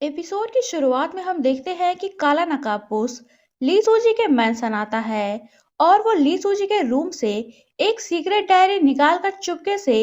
Episode की शुरुआत में हम देखते हैं कि काला नकाबपोश ली सूजी के मैंसन आता है और वो ली सूजी के रूम से एक सीक्रेट डायरी निकालकर चुपके से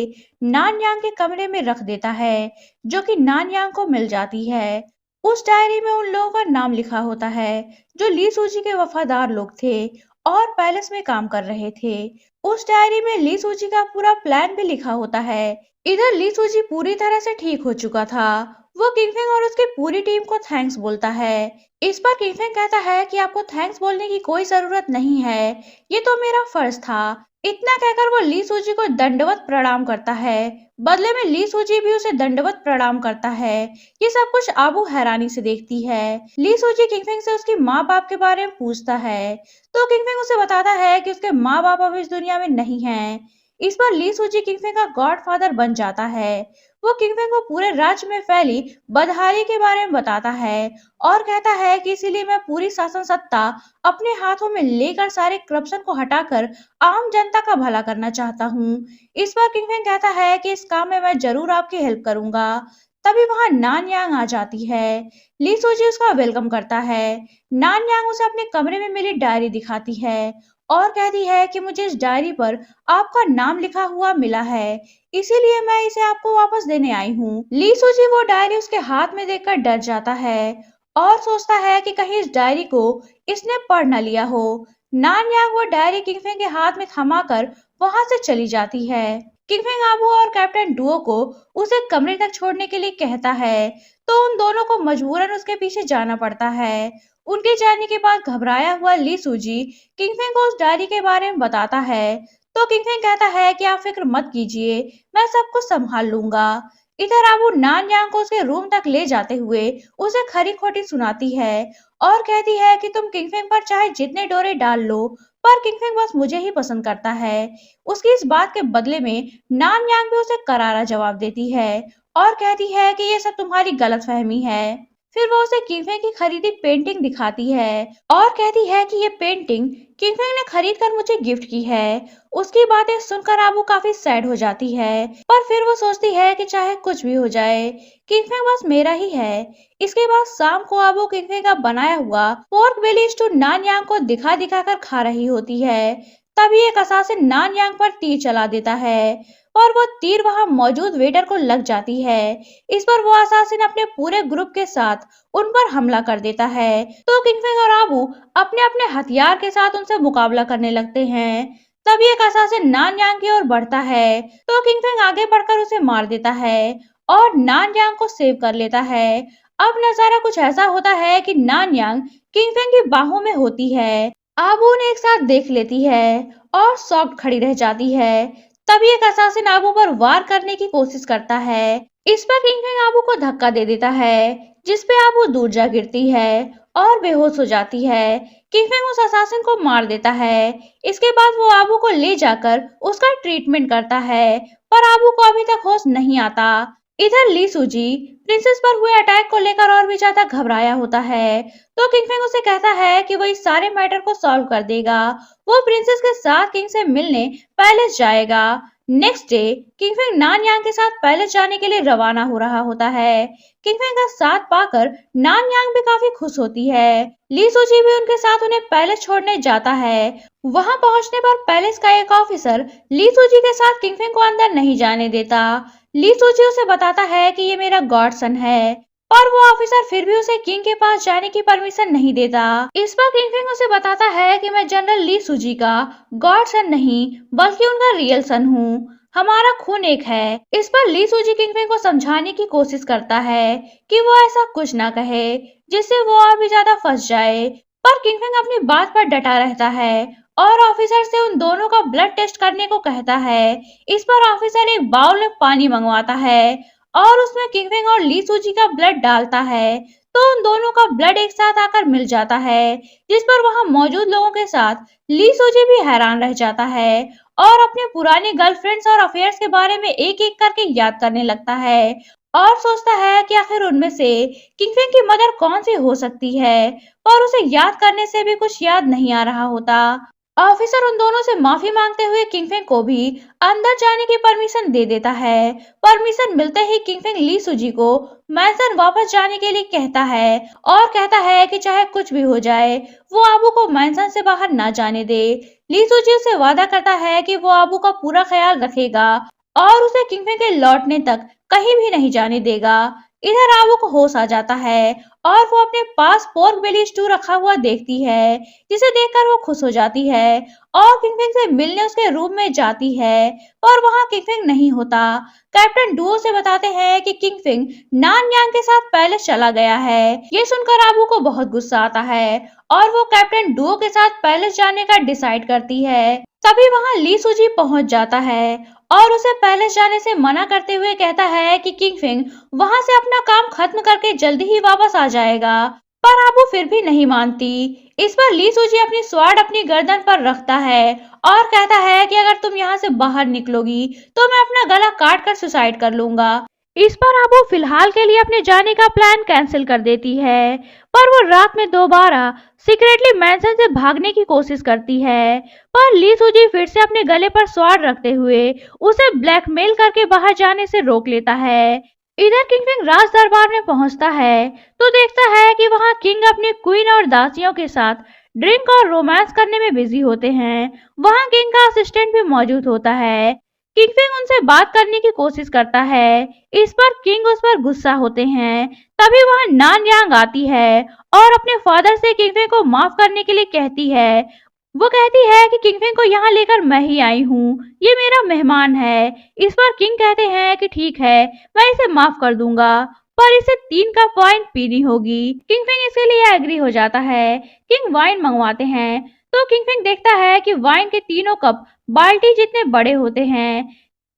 नान यांग के कमरे में रख देता है, जो कि नान यांग को मिल जाती है। उस डायरी में उन लोगों का नाम लिखा होता है जो ली सूजी के वफादार लोग थे और पैलेस में काम कर रहे थे। उस डायरी में ली सूजी का पूरा प्लान भी लिखा होता है। इधर ली सूजी पूरी तरह से ठीक हो चुका था। वो किंगफिंग और उसकी पूरी टीम को थैंक्स बोलता है। इस पर किंगफिंग कहता है कि आपको थैंक्स बोलने की कोई जरूरत नहीं है, ये तो मेरा फर्ज था। इतना कहकर वो ली सूजी को दंडवत प्रणाम करता है। बदले में ली सूजी भी उसे दंडवत प्रणाम करता है। ये सब कुछ आबू हैरानी से देखती है। ली सूजी किंगफिंग से उसकी माँ बाप के बारे में पूछता है, तो किंगफिंग उसे बताता है कि उसके माँ बाप अब इस दुनिया में नहीं हैं। इस पर ली सूजी किंगफिंग का गॉडफादर बन जाता है। वो किंगफिंग को पूरे राज्य में फैली बदहाली के बारे में बताता है और कहता है कि इसीलिए मैं पूरी शासन सत्ता अपने हाथों में लेकर सारे करप्शन को हटाकर आम जनता का भला करना चाहता हूँ। इस पर किंगफिंग कहता है कि इस काम में मैं जरूर आपकी हेल्प करूंगा। तभी वहां नान यांग आ जाती है। ली सूजी उसका वेलकम करता है। नान यांग उसे अपने कमरे में मिली डायरी दिखाती है और कहती है कि मुझे इस डायरी पर आपका नाम लिखा हुआ मिला है, इसीलिए मैं इसे आपको वापस देने आई हूँ। ली सूजी वो डायरी उसके हाथ में देखकर डर जाता है और सोचता है कि कहीं इस डायरी को इसने पढ़ न लिया हो। नान यांग वो डायरी किंगफिंग के हाथ में थमाकर वहां से चली जाती है। किंगफिंग आबू और कैप्टन डुओ को उसे कमरे तक छोड़ने के लिए कहता है, तो उन दोनों को मजबूरन उसके पीछे जाना पड़ता है। उनके जाने के बाद घबराया हुआ ली सूजी किंगफिंग को उस डायरी के बारे में बताता है, तो किंगफिंग कहता है कि आप फिक्र मत कीजिए, मैं सब कुछ संभाल लूंगा। इधर आबू नान यांग को उसके रूम तक ले जाते हुए उसे खरी खोटी सुनाती है और कहती है कि तुम किंगफिंग पर चाहे जितने डोरे डाल लो, पर किंगफिंग बस मुझे ही पसंद करता है। उसकी इस बात के बदले में नान यांग भी उसे करारा जवाब देती है और कहती है कि ये सब तुम्हारी गलतफहमी है। फिर वो उसे किंगफिंग की खरीदी पेंटिंग दिखाती है और कहती है कि ये पेंटिंग किंगफिंग ने खरीद कर मुझे गिफ्ट की है। उसकी बातें सुनकर आबू काफी सैड हो जाती है, पर फिर वो सोचती है कि चाहे कुछ भी हो जाए, किंगफिंग बस मेरा ही है। इसके बाद शाम को आबू किंगफिंग का बनाया हुआ पोर्क बेली स्टू नान यांग को दिखा दिखा कर खा रही होती है। तभी एक असासिन नान यांग पर तीर चला देता है और वो तीर वहां मौजूद वेटर को लग जाती है। इस पर वो असासिन अपने पूरे ग्रुप के साथ उन पर हमला कर देता है, तो किंगफिंग और आबू अपने अपने हथियार के साथ उनसे मुकाबला करने लगते हैं। तभी एक असासिन नान यांग की ओर बढ़ता है, तो किंगफिंग आगे बढ़कर उसे मार देता है और नान यांग को सेव कर लेता है। अब नजारा कुछ ऐसा होता है कि नान यांग किंगफिंग की बाहों में होती है। आबू उन्हें एक साथ देख लेती है और शॉक्ड खड़ी रह जाती है। तभी एक असासिन आबू पर वार करने की कोशिश करता है। इस पर किंगफिंग आबू को धक्का दे देता है, जिसपे आबू दूर जा गिरती है और बेहोश हो जाती है। किंगफिंग उस असासिन को मार देता है। इसके बाद वो आबू को ले जाकर उसका ट्रीटमेंट करता है, पर आबू को अभी तक होश नहीं आता। इधर ली सूजी प्रिंसेस पर हुए अटैक को लेकर और भी ज्यादा घबराया होता है, तो किंगफिंग उसे कहता है कि वो इस सारे मैटर को सॉल्व कर देगा। वो प्रिंसेस के साथ किंग से मिलने पैलेस जाएगा। नेक्स्ट डे किंगफिंग नान यांग के साथ पैलेस जाने के लिए रवाना हो रहा होता है। किंगफिंग का साथ पाकर नान यांग भी काफी खुश होती है। ली सूजी भी उनके साथ उन्हें पैलेस छोड़ने जाता है। वहां पहुंचने पर पैलेस का एक ऑफिसर ली सूजी के साथ किंगफिंग को अंदर नहीं जाने देता। ली सूजी उसे बताता है कि ये मेरा गॉडसन है, पर वो ऑफिसर फिर भी उसे किंग के पास जाने की परमिशन नहीं देता। इस पर किंगफिंग उसे बताता है कि मैं जनरल ली सूजी का गॉडसन नहीं बल्कि उनका रियल सन हूँ, हमारा खून एक है। इस पर ली सूजी किंगफिंग को समझाने की कोशिश करता है कि वो ऐसा कुछ ना कहे जिससे वो और भी ज्यादा फंस जाए, पर किंगफिंग अपनी बात पर डटा रहता है और ऑफिसर से उन दोनों का ब्लड टेस्ट करने को कहता है। इस पर ऑफिसर एक बाउल में पानी मंगवाता है और उसमें किंगफिंग और ली सूजी का ब्लड डालता है, तो उन दोनों का ब्लड एक साथ आकर मिल जाता है, जिस पर वहां मौजूद लोगों के साथ ली सूजी भी हैरान रह जाता है और अपने पुराने गर्लफ्रेंड्स और अफेयर्स के बारे में एक एक करके याद करने लगता है और सोचता है कि आखिर उनमें से किंगफिंग की मदर कौन सी हो सकती है, पर उसे याद करने से भी कुछ याद नहीं आ रहा होता। ऑफिसर उन दोनों से माफी मांगते हुए किंगफिंग को भी अंदर जाने की परमिशन दे देता है। परमिशन मिलते ही किंगफिंग ली सुजी को मैंसन वापस जाने के लिए कहता है और कहता है कि चाहे कुछ भी हो जाए वो आबू को मैंसन से बाहर ना जाने दे। ली सुजी उसे वादा करता है कि वो आबू का पूरा ख्याल रखेगा और उसे किंगफिंग के लौटने तक कहीं भी नहीं जाने देगा। इधर आबू को होश आ जाता है और वो अपने पास पोर्क बेली स्टू रखा हुआ देखती है, जिसे देखकर वो खुश हो जाती है और किंगफिंग से मिलने उसके रूम में जाती है, पर वहां किंगफिंग नहीं होता। कैप्टन डुओ से बताते हैं कि किंगफिंग नान यांग के साथ पैलेस चला गया है। ये सुनकर आबू को बहुत गुस्सा आता है और वो कैप्टन डुओ के साथ पैलेस जाने का डिसाइड करती है। तभी वहां ली सुजी पहुंच जाता है और उसे पैलेस जाने से मना करते हुए कहता है कि किंगफिंग वहां से अपना काम खत्म करके जल्दी ही वापस आ जाएगा, पर आबू फिर भी नहीं मानती। इस पर ली सूजी अपनी स्वॉर्ड अपनी गर्दन पर रखता है और कहता है कि अगर तुम यहाँ से बाहर निकलोगी तो मैं अपना गला काट कर सुसाइड कर लूंगा। इस पर आबू फिलहाल के लिए अपने जाने का प्लान कैंसिल कर देती है, पर वो रात में दोबारा सीक्रेटली मैंसन से भागने की कोशिश करती है, पर ली सूजी फिर से अपने गले पर स्वॉर्ड रखते हुए उसे ब्लैकमेल करके बाहर जाने से रोक लेता है। इधर किंगफिंग राज दरबार में पहुंचता है तो देखता है कि वहां किंग अपनी क्वीन और दासियों के साथ ड्रिंक और रोमांस करने में बिजी होते हैं। वहां किंग का असिस्टेंट भी मौजूद होता है। किंगफिंग उनसे बात करने की कोशिश करता है, इस पर किंग उस पर गुस्सा होते हैं। तभी वहां नान यांग आती है और अपने फादर से किंगफिंग को माफ करने के लिए कहती है। वो कहती है कि किंगफिंग को यहाँ लेकर मैं ही आई हूँ, ये मेरा मेहमान है। इस पर किंग कहते हैं कि ठीक है, मैं इसे माफ कर दूंगा, पर इसे 3 कप वाइन पीनी होगी। किंगफिंग इसके लिए एग्री हो जाता है। किंग वाइन मंगवाते हैं तो किंगफिंग देखता है कि वाइन के तीनों कप बाल्टी जितने बड़े होते हैं।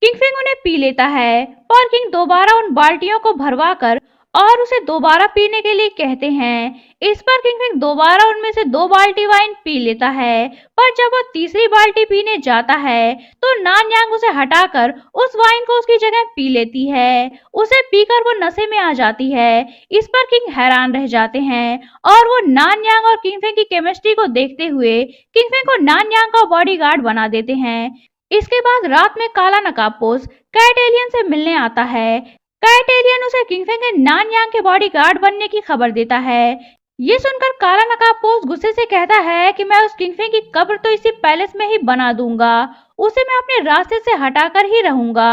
किंगफिंग उन्हें पी लेता है और किंग दोबारा उन बाल्टियों को भरवा कर और उसे दोबारा पीने के लिए कहते हैं। इस पर किंगफिंग दोबारा उनमें से 2 बाल्टी वाइन पी लेता है, पर जब वो तीसरी बाल्टी पीने जाता है तो नान यांग उसे हटाकर उस वाइन को उसकी जगह पी लेती है। उसे पीकर वो नशे में आ जाती है। इस पर किंग हैरान रह जाते हैं और वो नान यांग और किंगफिंग की केमिस्ट्री को देखते हुए किंगफिंग को नान यांग का बॉडीगार्ड बना देते हैं। इसके बाद रात में काला नकाबपोश कैट एलियन से मिलने आता है। कैट एलियन उसे किंगफिंग के नान यांग के बॉडीगार्ड बनने की खबर देता है। ये सुनकर काला नकाबपोश गुस्से से कहता है कि मैं उस किंगफिंग की कब्र तो इसी पैलेस में ही बना दूंगा, उसे मैं अपने रास्ते से हटाकर ही रहूंगा।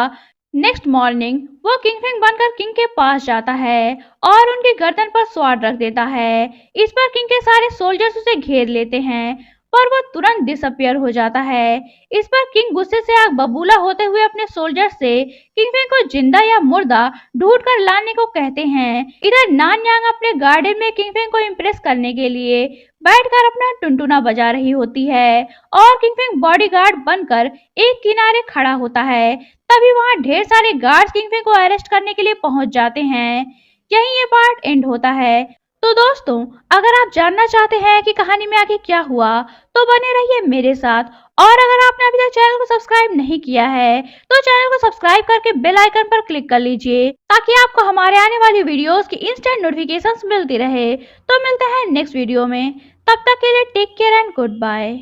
नेक्स्ट मॉर्निंग वो किंगफिंग बनकर किंग के पास जाता है और उनकी गर्दन पर स्वॉर्ड रख देता है। इस पर किंग के सारे सोल्जर्स उसे घेर लेते हैं, पर वो तुरंत डिसअपियर हो जाता है। इस पर किंग गुस्से से आग बबूला होते हुए अपने सोल्जर से किंगफिंग को जिंदा या मुर्दा ढूंढ कर लाने को कहते हैं। इधर नान यांग अपने गार्डन में किंगफिंग को इम्प्रेस करने के लिए बैठकर अपना टुनटुना बजा रही होती है और किंगफिंग बॉडीगार्ड बनकर एक किनारे खड़ा होता है। तभी वहां ढेर सारे गार्ड्स किंगफिंग को अरेस्ट करने के लिए पहुंच जाते हैं। यहीं ये पार्ट एंड होता है। तो दोस्तों, अगर आप जानना चाहते हैं कि कहानी में आगे क्या हुआ तो बने रहिए मेरे साथ। और अगर आपने अभी तक चैनल को सब्सक्राइब नहीं किया है तो चैनल को सब्सक्राइब करके बेल आइकन पर क्लिक कर लीजिए, ताकि आपको हमारे आने वाली वीडियोस की इंस्टेंट नोटिफिकेशंस मिलती रहे। तो मिलते हैं नेक्स्ट वीडियो में, तब तक के लिए take care and good bye.